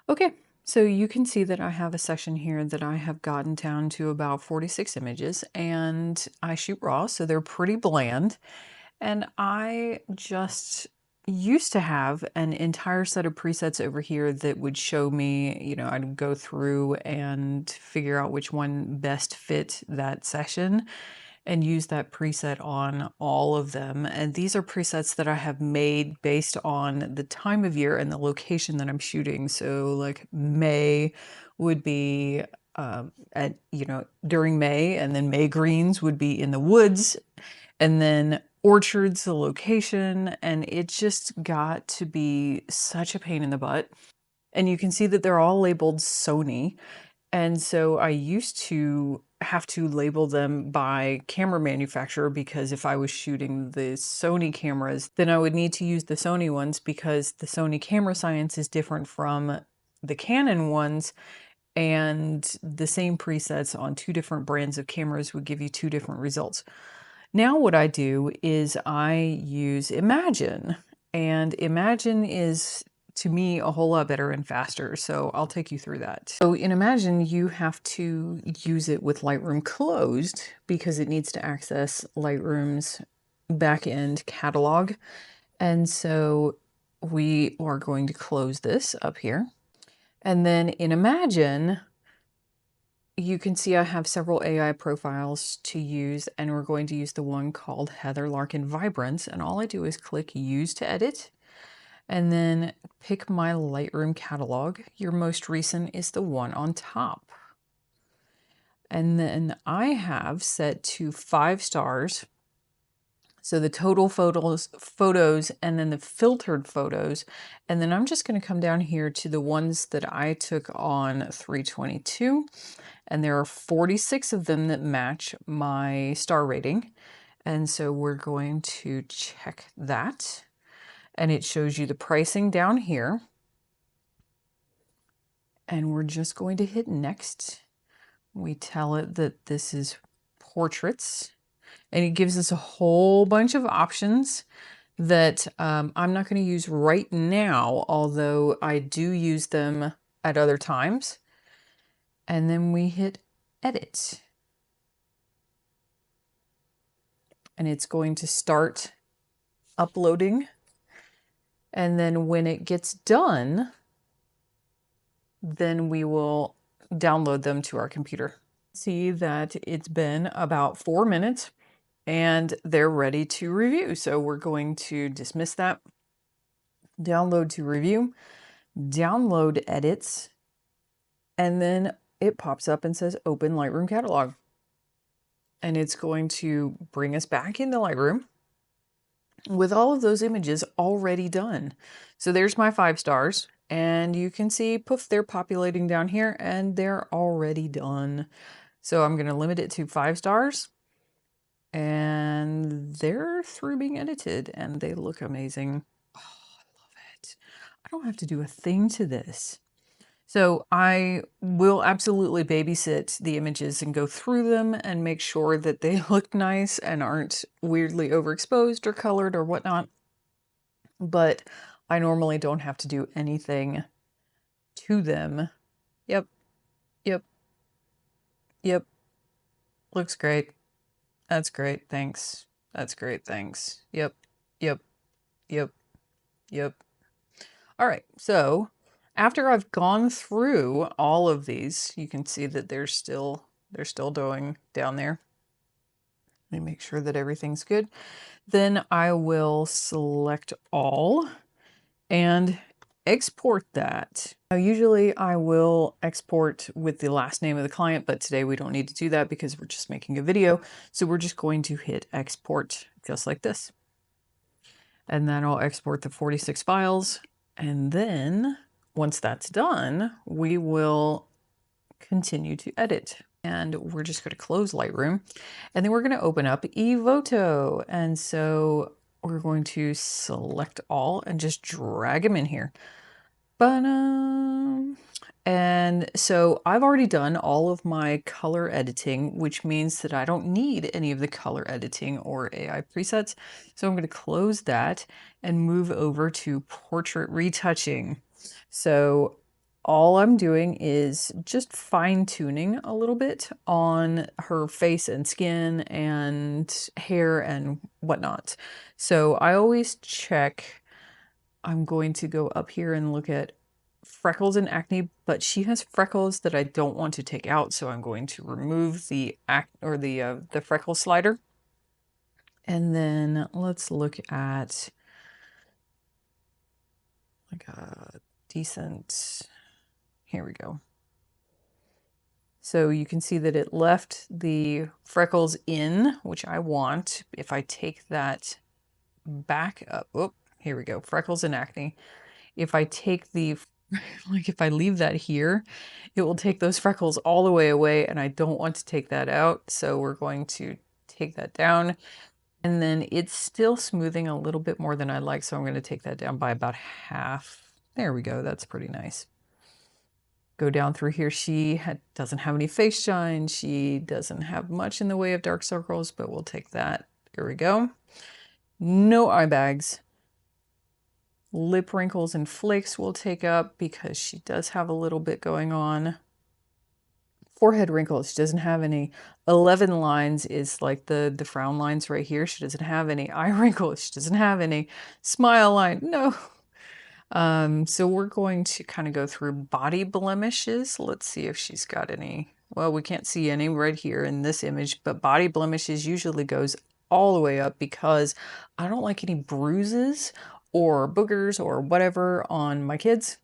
Okay, so you can see that I have a section here that I have gotten down to about 46 images, and I shoot raw, so they're pretty bland. And I just used to have an entire set of presets over here that would show me, I'd go through and figure out which one best fit that session and use that preset on all of them. And these are presets that I have made based on the time of year and the location that I'm shooting. So like May would be during May, and then May greens would be in the woods, and then orchards, the location, and it just got to be such a pain in the butt. And you can see that they're all labeled Sony. And so I used to have to label them by camera manufacturer, because if I was shooting the Sony cameras, then I would need to use the Sony ones because the Sony camera science is different from the Canon ones, and the same presets on two different brands of cameras would give you two different results. Now what I do is I use Imagine, and Imagine is, to me, a whole lot better and faster, so I'll take you through that. So in Imagine, you have to use it with Lightroom closed because it needs to access Lightroom's back-end catalog. And so we are going to close this up here. And then in Imagine, you can see I have several AI profiles to use, and we're going to use the one called Heather Larkin Vibrance. And all I do is click Use to Edit, and then pick my Lightroom catalog. Your most recent is the one on top. And then I have set to 5 stars. So the total photos, and then the filtered photos. And then I'm just going to come down here to the ones that I took on 322. And there are 46 of them that match my star rating. And so we're going to check that. And it shows you the pricing down here. And we're just going to hit next. We tell it that this is portraits. And it gives us a whole bunch of options that I'm not going to use right now, although I do use them at other times. And then we hit Edit. And it's going to start uploading. And then when it gets done, then we will download them to our computer. See that it's been about 4 minutes and they're ready to review. So we're going to dismiss that, download to review, download edits, and then it pops up and says Open Lightroom Catalog. And it's going to bring us back into Lightroom with all of those images already done. So there's my 5 stars, and you can see, poof, they're populating down here and they're already done. So I'm going to limit it to 5 stars, and they're through being edited and they look amazing. Oh, I love it. I don't have to do a thing to this. So I will absolutely babysit the images and go through them and make sure that they look nice and aren't weirdly overexposed or colored or whatnot. But I normally don't have to do anything to them. Yep. Looks great. That's great, thanks. That's great, thanks. Yep. All right, so after I've gone through all of these, you can see that they're still doing down there. Let me make sure that everything's good. Then I will select all and export that. Now, usually I will export with the last name of the client, but today we don't need to do that because we're just making a video. So we're just going to hit export just like this. And then I'll export the 46 files. And then once that's done, we will continue to edit. And we're just going to close Lightroom. And then we're going to open up eVoto. And so we're going to select all and just drag them in here. And so I've already done all of my color editing, which means that I don't need any of the color editing or AI presets. So I'm going to close that and move over to portrait retouching. So all I'm doing is just fine-tuning a little bit on her face and skin and hair and whatnot. So I always check. I'm going to go up here and look at freckles and acne, but she has freckles that I don't want to take out, so I'm going to remove the the freckle slider. And then let's look at like a decent, here we go. So you can see that it left the freckles in, which I want. If I take that back up, oh, here we go, freckles and acne. If I take the, like if I leave that here, it will take those freckles all the way away, and I don't want to take that out. So we're going to take that down. And then it's still smoothing a little bit more than I like, so I'm going to take that down by about half. There we go, that's pretty nice. Go down through here. She doesn't have any face shine. She doesn't have much in the way of dark circles, but we'll take that. Here we go. No eye bags. Lip wrinkles and flakes we'll take up because she does have a little bit going on. Forehead wrinkles, she doesn't have any. 11 lines is like the frown lines right here. She doesn't have any. Eye wrinkles, she doesn't have any. Smile line, no. So we're going to kind of go through body blemishes. Let's see if she's got any. Well, we can't see any right here in this image, but body blemishes usually goes all the way up because I don't like any bruises or boogers or whatever on my kids.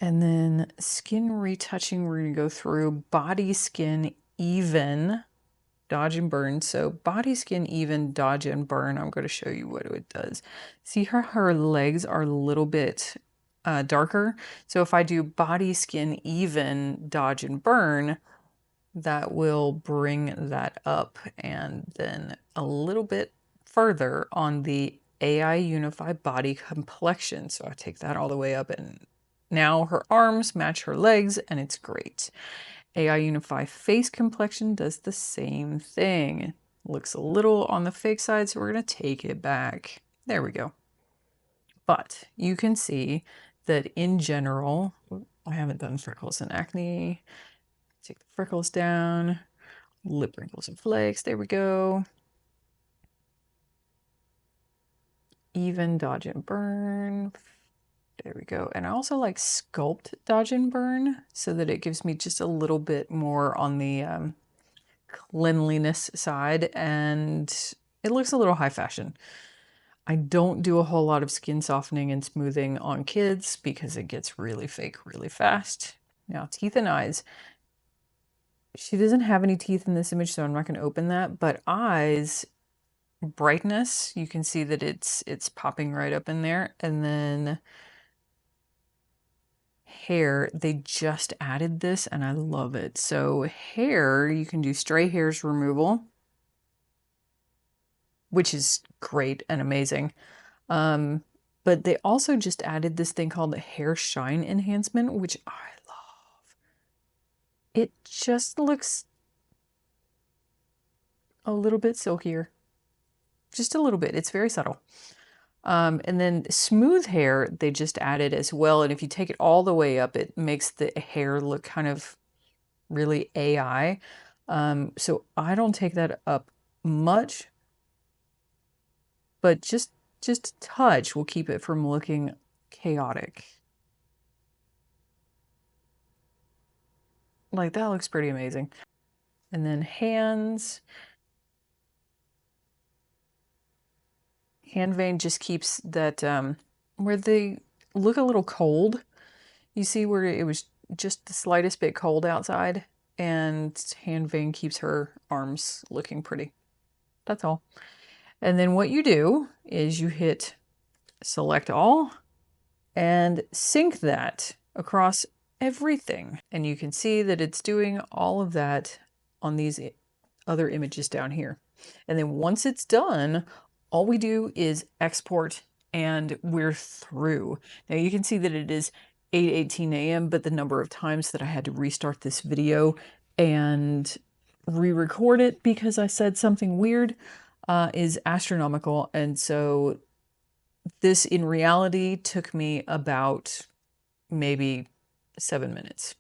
And then skin retouching, we're going to go through body, skin, even, dodge and burn. So body, skin, even, dodge and burn. I'm going to show you what it does. See her legs are a little bit darker. So if I do body, skin, even, dodge and burn, that will bring that up. And then a little bit further on the AI Unify body complexion. So I take that all the way up, and now her arms match her legs, and it's great. AI Unify face complexion does the same thing. Looks a little on the fake side, so we're going to take it back. There we go. But you can see that in general, I haven't done freckles and acne. Take the freckles down. Lip wrinkles and flakes. There we go. Even, dodge and burn. There we go. And I also like sculpt, dodge and burn so that it gives me just a little bit more on the cleanliness side, and it looks a little high fashion. I don't do a whole lot of skin softening and smoothing on kids because it gets really fake really fast. Now, teeth and eyes. She doesn't have any teeth in this image, so I'm not going to open that, but eyes, brightness, you can see that it's popping right up in there. And then hair, they just added this and I love it. So hair, you can do stray hairs removal, which is great and amazing. But they also just added this thing called the hair shine enhancement, which I love. It just looks a little bit silkier. Just a little bit. It's very subtle. And then smooth hair, they just added as well. And if you take it all the way up, it makes the hair look kind of really AI. So I don't take that up much, but just a touch will keep it from looking chaotic. Like that looks pretty amazing. And then hands. Hand vein just keeps that, where they look a little cold. You see where it was just the slightest bit cold outside, and hand vein keeps her arms looking pretty. That's all. And then what you do is you hit select all and sync that across everything. And you can see that it's doing all of that on these other images down here. And then once it's done, all we do is export and we're through. Now you can see that it is 8:18 a.m., but the number of times that I had to restart this video and re-record it because I said something weird is astronomical. And so this in reality took me about maybe 7 minutes.